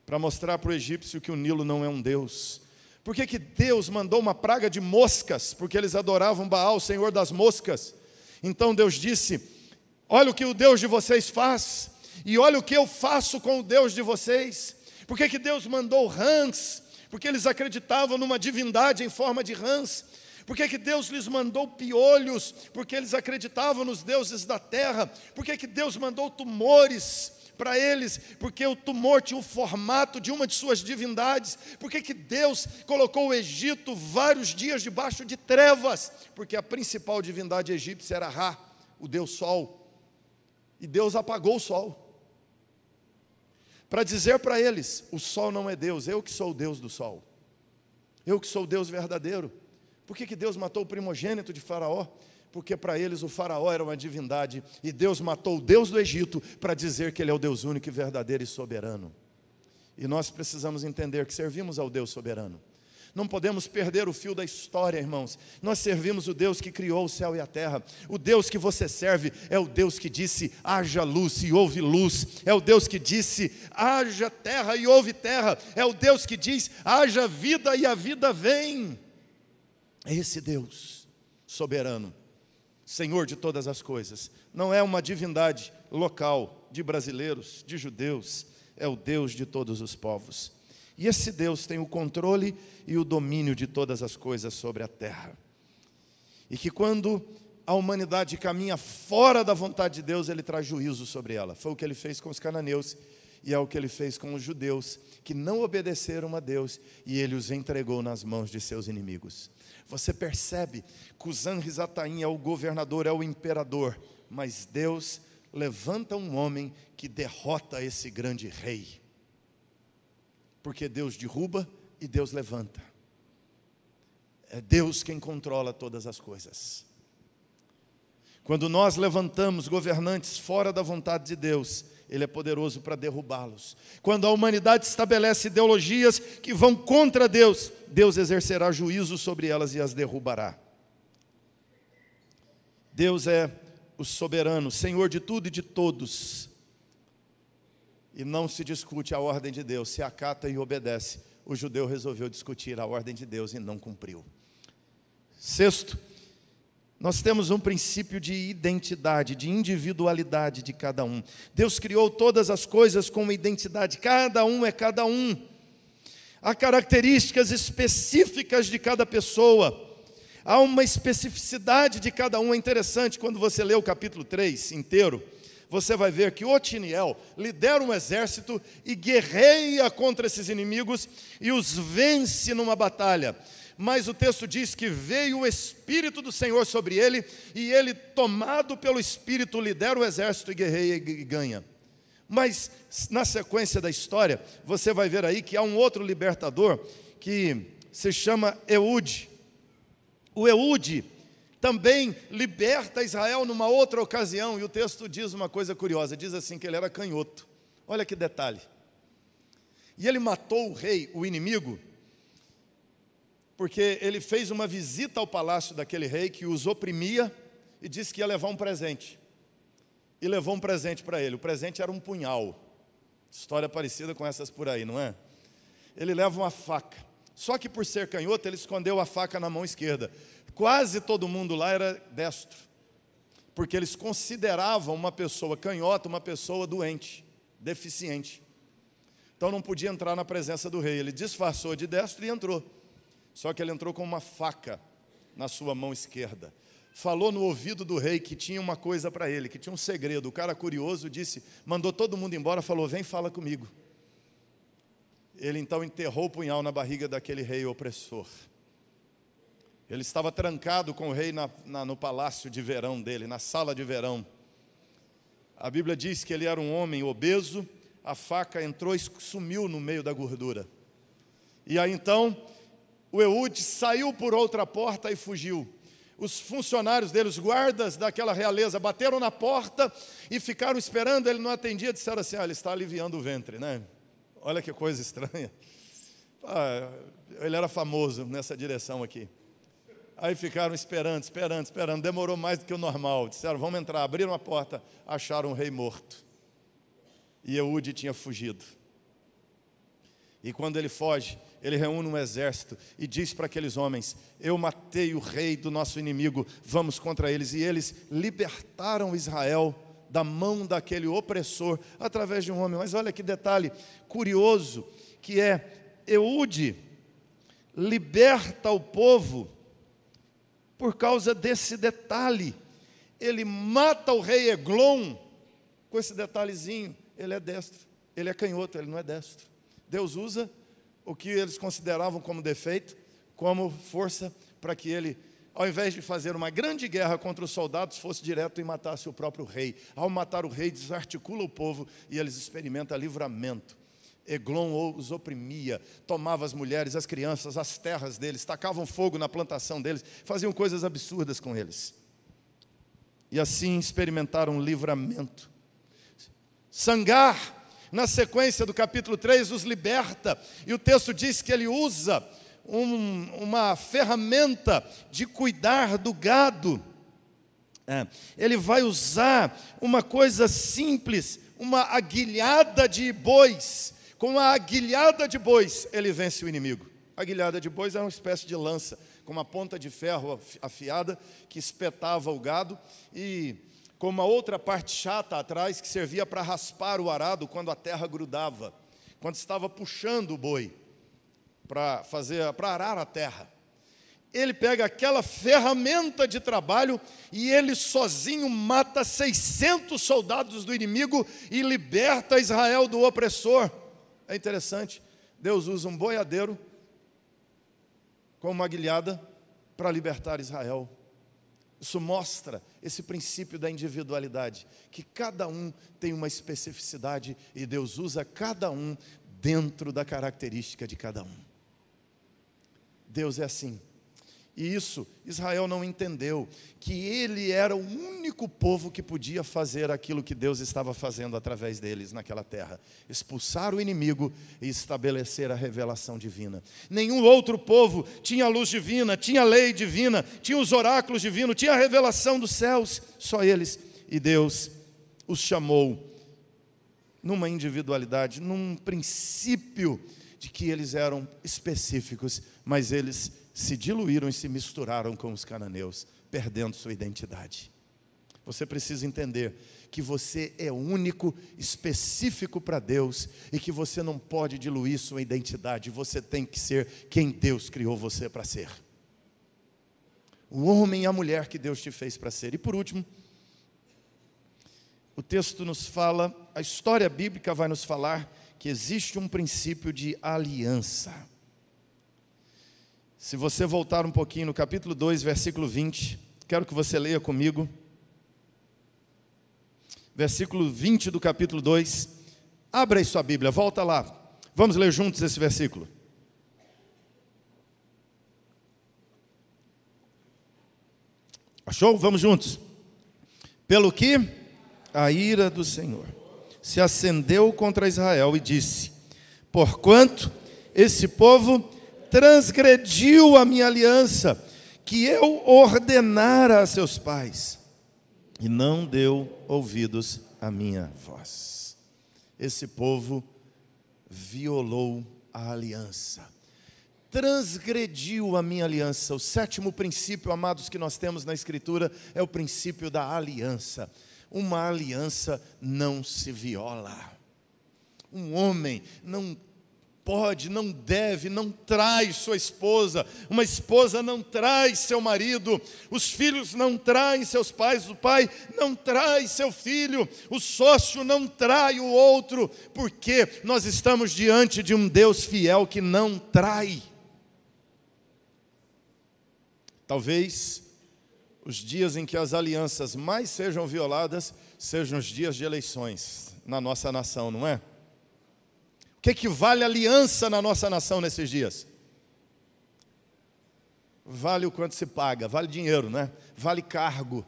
Para mostrar para o egípcio que o Nilo não é um Deus. Por que Deus mandou uma praga de moscas? Porque eles adoravam Baal, o senhor das moscas. Então Deus disse: olha o que o Deus de vocês faz, e olha o que eu faço com o Deus de vocês. Por que Deus mandou rãs? Porque eles acreditavam numa divindade em forma de rãs. Por que Deus lhes mandou piolhos? Porque eles acreditavam nos deuses da terra. Por que Deus mandou tumores para eles? Porque o tumor tinha o formato de uma de suas divindades. Por que Deus colocou o Egito vários dias debaixo de trevas? Porque a principal divindade egípcia era Ra, o Deus Sol. E Deus apagou o sol, para dizer para eles: o sol não é Deus, eu que sou o Deus do sol, eu que sou o Deus verdadeiro. Por que Deus matou o primogênito de Faraó? Porque para eles o Faraó era uma divindade, e Deus matou o Deus do Egito para dizer que Ele é o Deus único e verdadeiro e soberano. E nós precisamos entender que servimos ao Deus soberano. Não podemos perder o fio da história, irmãos. Nós servimos o Deus que criou o céu e a terra. O Deus que você serve é o Deus que disse: haja luz e houve luz. É o Deus que disse: haja terra e houve terra. É o Deus que diz: haja vida e a vida vem. É esse Deus soberano, Senhor de todas as coisas. Não é uma divindade local de brasileiros, de judeus. É o Deus de todos os povos. E esse Deus tem o controle e o domínio de todas as coisas sobre a terra. E que quando a humanidade caminha fora da vontade de Deus, Ele traz juízo sobre ela. Foi o que Ele fez com os cananeus, e é o que Ele fez com os judeus, que não obedeceram a Deus, e Ele os entregou nas mãos de seus inimigos. Você percebe que Cusã-Risataim é o governador, é o imperador, mas Deus levanta um homem que derrota esse grande rei. Porque Deus derruba e Deus levanta. É Deus quem controla todas as coisas. Quando nós levantamos governantes fora da vontade de Deus, Ele é poderoso para derrubá-los. Quando a humanidade estabelece ideologias que vão contra Deus, Deus exercerá juízo sobre elas e as derrubará. Deus é o soberano, Senhor de tudo e de todos. E não se discute a ordem de Deus, se acata e obedece. O judeu resolveu discutir a ordem de Deus e não cumpriu. Sexto, nós temos um princípio de identidade, de individualidade de cada um. Deus criou todas as coisas com uma identidade, cada um é cada um. Há características específicas de cada pessoa, há uma especificidade de cada um. É interessante, quando você lê o capítulo 3 inteiro, você vai ver que Otiniel lidera um exército e guerreia contra esses inimigos e os vence numa batalha. Mas o texto diz que veio o Espírito do Senhor sobre ele, e ele, tomado pelo Espírito, lidera o exército e guerreia e ganha. Mas na sequência da história, você vai ver aí que há um outro libertador que se chama Eude. O Eude também liberta Israel numa outra ocasião, e o texto diz uma coisa curiosa, diz assim que ele era canhoto. Olha que detalhe. E ele matou o rei, o inimigo, porque ele fez uma visita ao palácio daquele rei que os oprimia e disse que ia levar um presente. E levou um presente para ele. O presente era um punhal. História parecida com essas por aí, não é? Ele leva uma faca. Só que por ser canhoto, ele escondeu a faca na mão esquerda. Quase todo mundo lá era destro, porque eles consideravam uma pessoa canhota uma pessoa doente, deficiente. Então não podia entrar na presença do rei. Ele disfarçou de destro e entrou. Só que ele entrou com uma faca na sua mão esquerda. Falou no ouvido do rei que tinha uma coisa para ele, que tinha um segredo. O cara curioso disse, mandou todo mundo embora, falou: vem, fala comigo. Ele então enterrou o punhal na barriga daquele rei opressor. Ele estava trancado com o rei no palácio de verão dele, na sala de verão. A Bíblia diz que ele era um homem obeso, a faca entrou e sumiu no meio da gordura. E aí então, o Eude saiu por outra porta e fugiu. Os funcionários dele, os guardas daquela realeza, bateram na porta e ficaram esperando, ele não atendia, disseram assim, ele está aliviando o ventre, né? Olha que coisa estranha. Ele era famoso nessa direção aqui. Aí ficaram esperando, demorou mais do que o normal. Disseram, vamos entrar, abriram a porta, acharam o rei morto. E Eude tinha fugido. E quando ele foge, ele reúne um exército e diz para aqueles homens, eu matei o rei do nosso inimigo, vamos contra eles. E eles libertaram Israel da mão daquele opressor, através de um homem. Mas olha que detalhe curioso, que é, Eude liberta o povo por causa desse detalhe. Ele mata o rei Eglon, com esse detalhezinho, ele é destro, ele é canhoto, ele não é destro. Deus usa o que eles consideravam como defeito, como força, para que ele, ao invés de fazer uma grande guerra contra os soldados, fosse direto e matasse o próprio rei. Ao matar o rei, desarticula o povo e eles experimentam livramento. Eglon os oprimia, tomava as mulheres, as crianças, as terras deles, tacavam fogo na plantação deles, faziam coisas absurdas com eles. E assim experimentaram livramento. Sangar, na sequência do capítulo 3, os liberta, e o texto diz que ele usa uma ferramenta de cuidar do gado. Ele vai usar uma coisa simples, uma aguilhada de bois. Com a aguilhada de bois, ele vence o inimigo. A aguilhada de bois é uma espécie de lança, com uma ponta de ferro afiada, que espetava o gado, e com uma outra parte chata atrás, que servia para raspar o arado quando a terra grudava, quando estava puxando o boi, para arar a terra. Ele pega aquela ferramenta de trabalho e ele sozinho mata 600 soldados do inimigo e liberta Israel do opressor. É interessante, Deus usa um boiadeiro com uma aguilhada para libertar Israel. Isso mostra esse princípio da individualidade, que cada um tem uma especificidade e Deus usa cada um dentro da característica de cada um. Deus é assim. E isso Israel não entendeu, que ele era o único povo que podia fazer aquilo que Deus estava fazendo através deles naquela terra, expulsar o inimigo e estabelecer a revelação divina. Nenhum outro povo tinha a luz divina, tinha a lei divina, tinha os oráculos divinos, tinha a revelação dos céus, só eles. E Deus os chamou numa individualidade, num princípio de que eles eram específicos, mas eles se diluíram e se misturaram com os cananeus, perdendo sua identidade. Você precisa entender que você é único, específico para Deus, e que você não pode diluir sua identidade. Você tem que ser quem Deus criou você para ser. O homem e a mulher que Deus te fez para ser. E por último, o texto nos fala, a história bíblica vai nos falar que existe um princípio de aliança. Se você voltar um pouquinho no capítulo 2, versículo 20, quero que você leia comigo. Versículo 20 do capítulo 2. Abra aí sua Bíblia, volta lá. Vamos ler juntos esse versículo. Achou? Vamos juntos. Pelo que a ira do Senhor se acendeu contra Israel e disse: porquanto esse povo transgrediu a minha aliança, que eu ordenara a seus pais, e não deu ouvidos à minha voz. Esse povo violou a aliança, transgrediu a minha aliança. O sétimo princípio, amados, que nós temos na Escritura é o princípio da aliança. Uma aliança não se viola. Um homem não pode, não deve, não trai sua esposa, uma esposa não trai seu marido, os filhos não traem seus pais, o pai não trai seu filho, o sócio não trai o outro, porque nós estamos diante de um Deus fiel que não trai. Talvez os dias em que as alianças mais sejam violadas sejam os dias de eleições na nossa nação, não é? O que vale aliança na nossa nação nesses dias? Vale o quanto se paga, vale dinheiro, né? Vale cargo.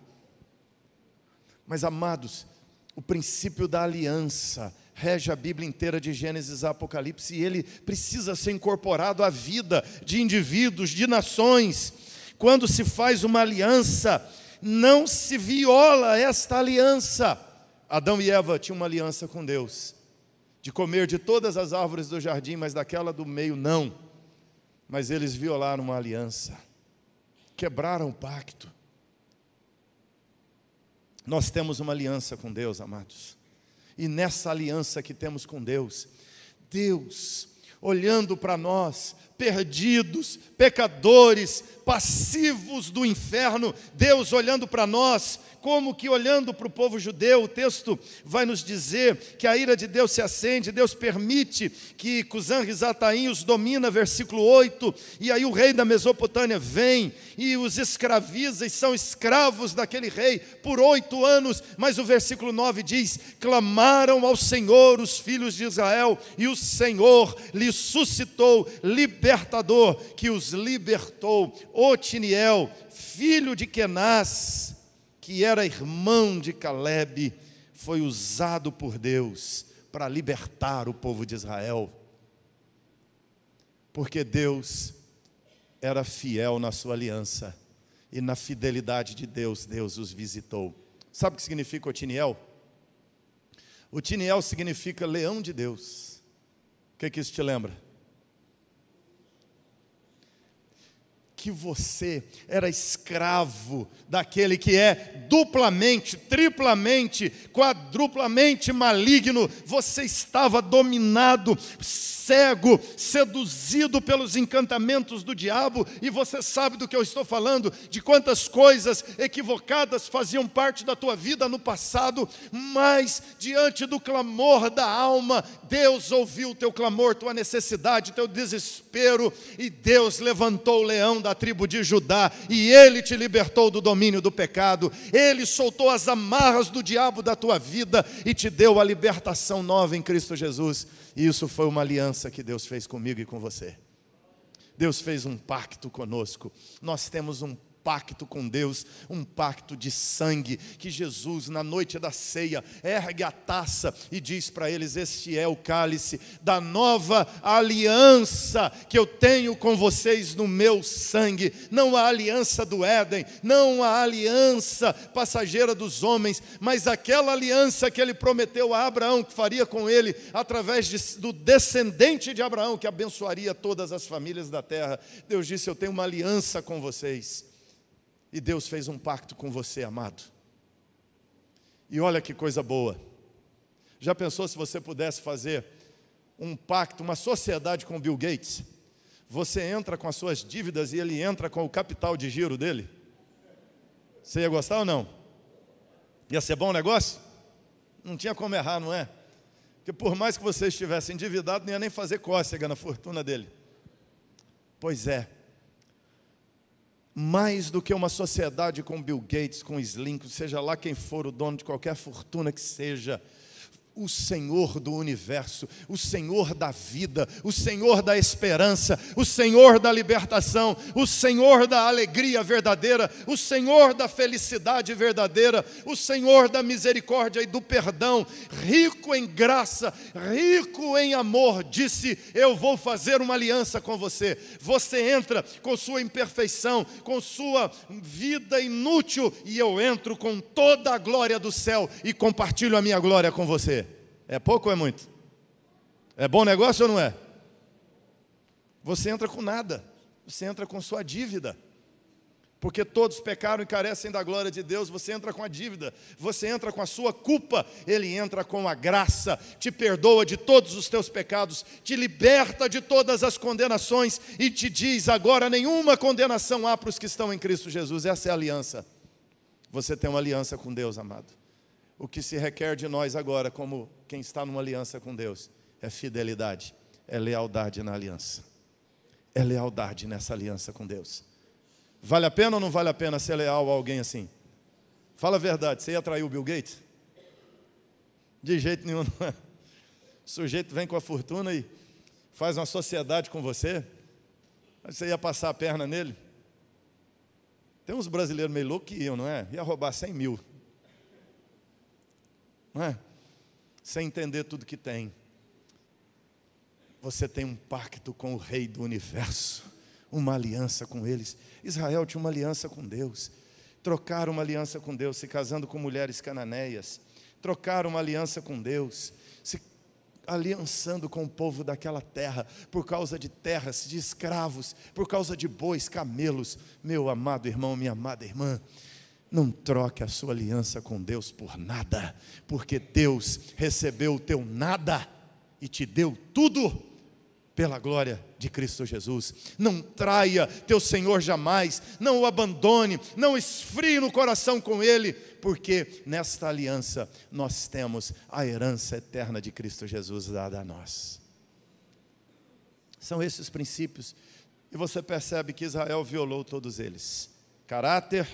Mas, amados, o princípio da aliança rege a Bíblia inteira de Gênesis a Apocalipse, e ele precisa ser incorporado à vida de indivíduos, de nações. Quando se faz uma aliança, não se viola esta aliança. Adão e Eva tinham uma aliança com Deus, de comer de todas as árvores do jardim, mas daquela do meio não. Mas eles violaram uma aliança, quebraram o pacto. Nós temos uma aliança com Deus, amados. E nessa aliança que temos com Deus, Deus olhando para nós, perdidos, pecadores, passivos do inferno, Deus olhando para nós, como que olhando para o povo judeu, o texto vai nos dizer que a ira de Deus se acende, Deus permite que Cusã-Risataim os domina, versículo 8, e aí o rei da Mesopotâmia vem e os escraviza, e são escravos daquele rei por 8 anos, mas o versículo 9 diz: clamaram ao Senhor os filhos de Israel, e o Senhor lhes suscitou libertador, que os libertou. Otiniel, filho de Kenaz, que era irmão de Calebe, foi usado por Deus para libertar o povo de Israel, porque Deus era fiel na sua aliança, e na fidelidade de Deus, Deus os visitou. Sabe o que significa Otiniel? Otiniel significa leão de Deus. O que isso te lembra? Que você era escravo daquele que é duplamente, triplamente, quadruplamente maligno. Você estava dominado, cego, seduzido pelos encantamentos do diabo, e você sabe do que eu estou falando, de quantas coisas equivocadas faziam parte da tua vida no passado, mas diante do clamor da alma, Deus ouviu o teu clamor, tua necessidade, teu desespero, e Deus levantou o leão da tribo de Judá, e ele te libertou do domínio do pecado, ele soltou as amarras do diabo da tua vida, e te deu a libertação nova em Cristo Jesus. E isso foi uma aliança que Deus fez comigo e com você. Deus fez um pacto conosco. Nós temos um pacto com Deus, um pacto de sangue, que Jesus na noite da ceia ergue a taça e diz para eles: este é o cálice da nova aliança que eu tenho com vocês no meu sangue. Não a aliança do Éden, não a aliança passageira dos homens, mas aquela aliança que ele prometeu a Abraão que faria com ele, através do descendente de Abraão, que abençoaria todas as famílias da terra. Deus disse: eu tenho uma aliança com vocês. E Deus fez um pacto com você, amado. E olha que coisa boa. Já pensou se você pudesse fazer um pacto, uma sociedade com Bill Gates? Você entra com as suas dívidas e ele entra com o capital de giro dele? Você ia gostar ou não? Ia ser bom o negócio? Não tinha como errar, não é? Porque por mais que você estivesse endividado, não ia nem fazer cócega na fortuna dele. Pois é. Mais do que uma sociedade com Bill Gates, com Slim, seja lá quem for o dono de qualquer fortuna que seja, o Senhor do universo, o Senhor da vida, o Senhor da esperança, o Senhor da libertação, o Senhor da alegria verdadeira, o Senhor da felicidade verdadeira, o Senhor da misericórdia e do perdão, rico em graça, rico em amor, disse: eu vou fazer uma aliança com você. Você entra com sua imperfeição, com sua vida inútil, e eu entro com toda a glória do céu e compartilho a minha glória com você. É pouco ou é muito? É bom negócio ou não é? Você entra com nada, você entra com sua dívida, porque todos pecaram e carecem da glória de Deus. Você entra com a dívida, você entra com a sua culpa, ele entra com a graça, te perdoa de todos os teus pecados, te liberta de todas as condenações e te diz: agora nenhuma condenação há para os que estão em Cristo Jesus. Essa é a aliança. Você tem uma aliança com Deus, amado. O que se requer de nós agora, como quem está numa aliança com Deus, é fidelidade, é lealdade na aliança. É lealdade nessa aliança com Deus. Vale a pena ou não vale a pena ser leal a alguém assim? Fala a verdade, você ia trair o Bill Gates? De jeito nenhum, não é? O sujeito vem com a fortuna e faz uma sociedade com você, você ia passar a perna nele. Tem uns brasileiros meio loucos que iam, não é? Ia roubar 100 mil. Não é? Sem entender tudo que tem. Você tem um pacto com o Rei do Universo, uma aliança com eles. Israel tinha uma aliança com Deus. Trocaram uma aliança com Deus, se casando com mulheres cananeias. Trocaram uma aliança com Deus, se aliançando com o povo daquela terra, por causa de terras, de escravos, por causa de bois, camelos. Meu amado irmão, minha amada irmã, não troque a sua aliança com Deus por nada, porque Deus recebeu o teu nada e te deu tudo pela glória de Cristo Jesus. Não traia teu Senhor jamais, não o abandone, não esfrie no coração com Ele, porque nesta aliança nós temos a herança eterna de Cristo Jesus dada a nós. São esses os princípios, e você percebe que Israel violou todos eles: caráter,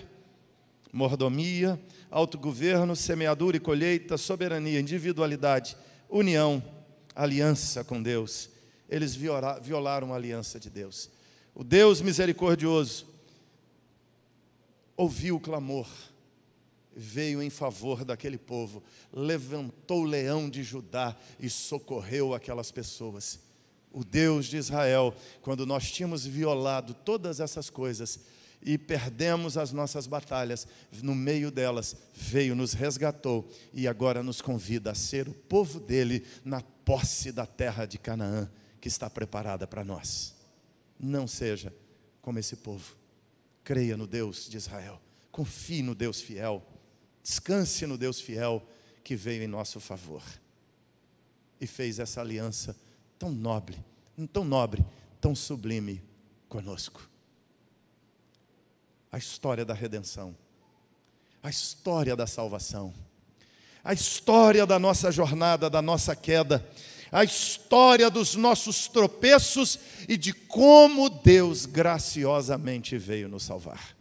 mordomia, autogoverno, semeadura e colheita, soberania, individualidade, união, aliança com Deus. Eles violaram a aliança de Deus. O Deus misericordioso ouviu o clamor, veio em favor daquele povo, levantou o leão de Judá e socorreu aquelas pessoas. O Deus de Israel, quando nós tínhamos violado todas essas coisas e perdemos as nossas batalhas, no meio delas veio, nos resgatou e agora nos convida a ser o povo dele na posse da terra de Canaã, que está preparada para nós. Não seja como esse povo. Creia no Deus de Israel, confie no Deus fiel, descanse no Deus fiel que veio em nosso favor e fez essa aliança tão nobre, tão sublime conosco. A história da redenção, a história da salvação, a história da nossa jornada, da nossa queda, a história dos nossos tropeços e de como Deus graciosamente veio nos salvar.